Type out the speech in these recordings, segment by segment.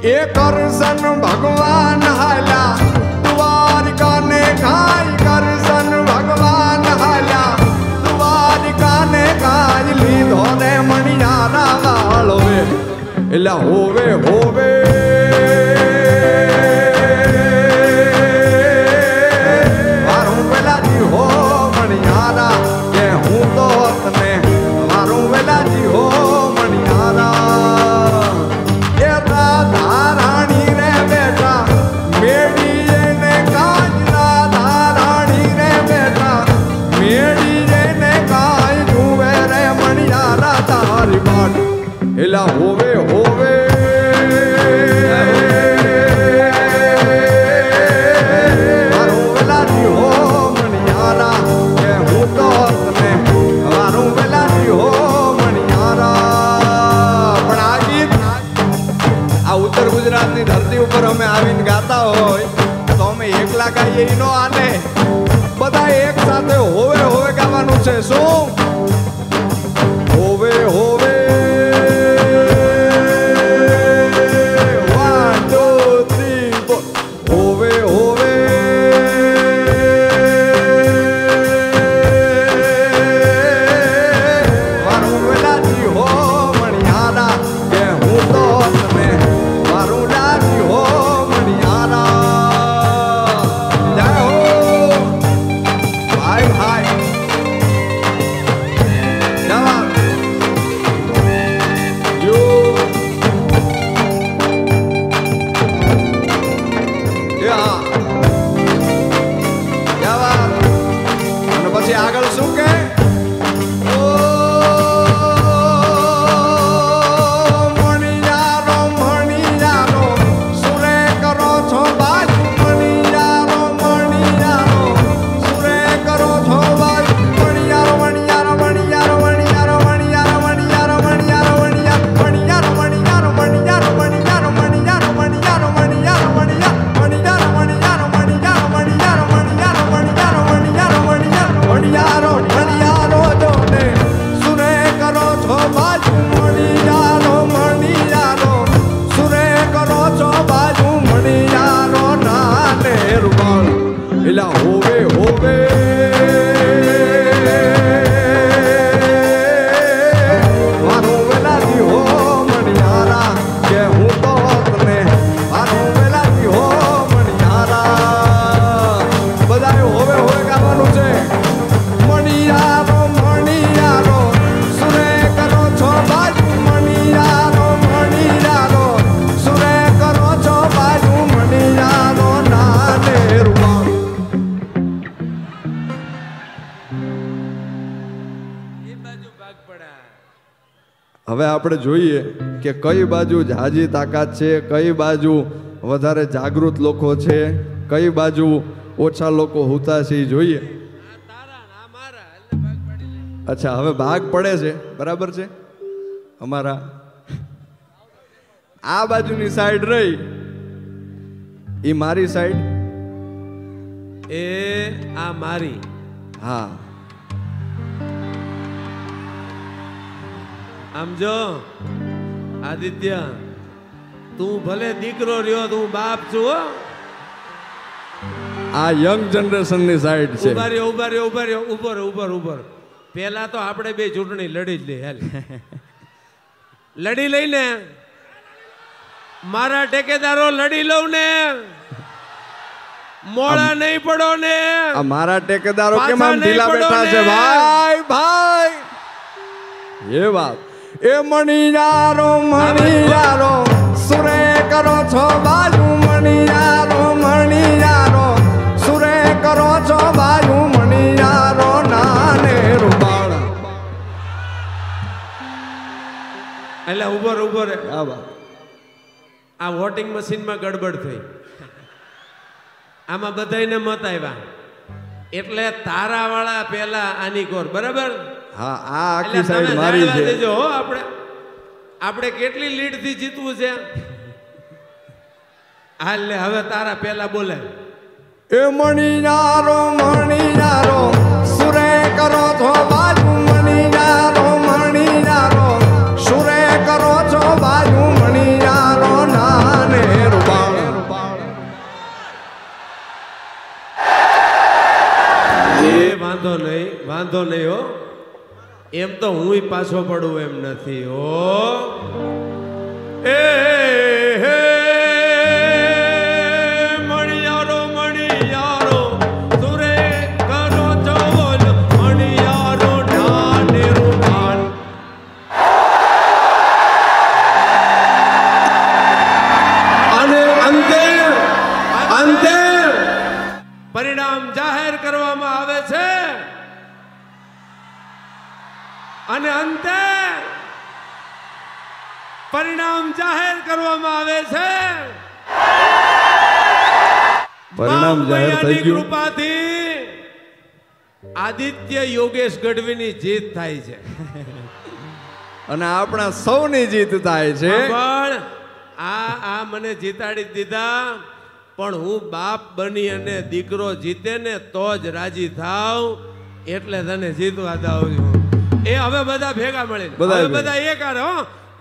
એ કરશન ભગવાન હાલ્યા દ્વારિકા ને ખાઈ કરશન ભગવાન હાલ્યા દ્વારિકા ને ખાઈ લીધો રે મણિયારા વાળો એટલે હોવે હોવે મારું વેલાજી હો મણિયારા કે હું તો તને મારું વેલાજી હો મણિયારા એ રાધા રાણી રે બેટા મેળી એને કાજ રાધા રાણી રે બેટા મેળી એને કાજ જુએ રે મણિયારા તારી બાટ એલા હોવે હોવે મારું વેલાજી હો મણિયારા કે હું તો તને મારું વેલાજી હો મણિયારા પણ આ ગીત આ ઉત્તર ગુજરાતની ધરતી ઉપર અમે આવીને ગાતા હોય તો અમે એકલા ગાઈએ નો આને બધા એક સાથે હોવે હોવે ગાવાનું છે શું હોવે હોવે હવે આપણે જોઈએ કે કઈ બાજુ જાજી તાકાત છે કઈ બાજુ વધારે જાગૃત લોકો છે કઈ બાજુ ઓછા લોકો હોતા છે એ જોઈએ અચ્છા હવે ભાગ પડે છે બરાબર છે અમારા આ બાજુની સાઈડ રહી એ મારી સાઈડ એ આ મારી હા આમ જો આદિત્ય તું ભલે દીકરો રહ્યો તું બાપ છું હો આ યંગ જનરેશન ની સાઈડ છે ઉભા રહ્યો ઉપર પેલા તો આપણે બે ચૂંટણી લડી જ લે હાલ લડી લઈને મારા ટેકેદારો લડી લઉં ને મોડા નહીં પડો ને આ મારા ટેકેદારો કેમ આમ ઢીલા બેઠા છે ભાઈ ભાઈ એ વાત એ મણિયારો સુરે કરો છો બાજુ મણિયારો સુરે કરો છો બાજુ મણિયારો નાને રૂપાળા એટલે ઉભર આ વોટિંગ મશીનમાં ગડબડ થઈ આમાં બધાને મત આવ્યા એટલે તારા વાળા પેલા આની કોર બરાબર હા આ આખી સાઈડ મારી છે જો આપણે કેટલી લીડ થી જીતવું છે હાલ લે હવે તારા પેલા બોલે એ મણિયારો સુરે કરો છો બાજુ મણિયારો સુરે કરો છો બાજુ મણિયારો નાને વાંધો નહીં હો. એમ તો હુંય પાછો પડું એમ નથી હો. એ હે મણિયારો મણિયારો સુરે કરો ચોલ મણિયારો ઢાનેરું ઢાન. અને અંતે અંતે પરિણામ જાહેર કરવામાં આવે છે અને અંતે પરિણામ જાહેર કરવામાં આવે છે. પરિણામ જાહેર થઈ ગયું. કૃપાથી આદિત્ય યોગેશ ગઢવીની જીત થાય છે અને આપણા સૌની જીત થાય છે. પણ આ મને જીતાડી દીધા. પણ હું બાપ બની અને દીકરો જીતે ને તો જ રાજી થાવ. એટલે તને જીતવા દઉં છું. એ હવે બધા ભેગા મળે બધા એક હો.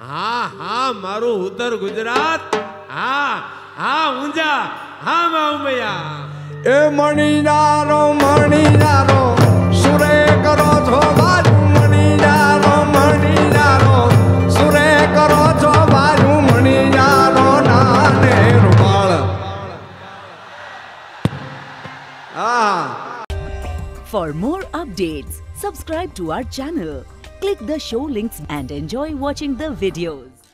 હા હા મારું ઉત્તર ગુજરાત. હા હા ઊંઝા. હા મા ઉમૈયા. એ મણિયારો મણિયારો સુરે કરો છો બાજુ મણિયારો મણિયારો સુરે કરો છો બાજુ મણિયારો નાને રૂમાળ. હા. For more updates, subscribe to our channel, click the show links and enjoy watching the videos.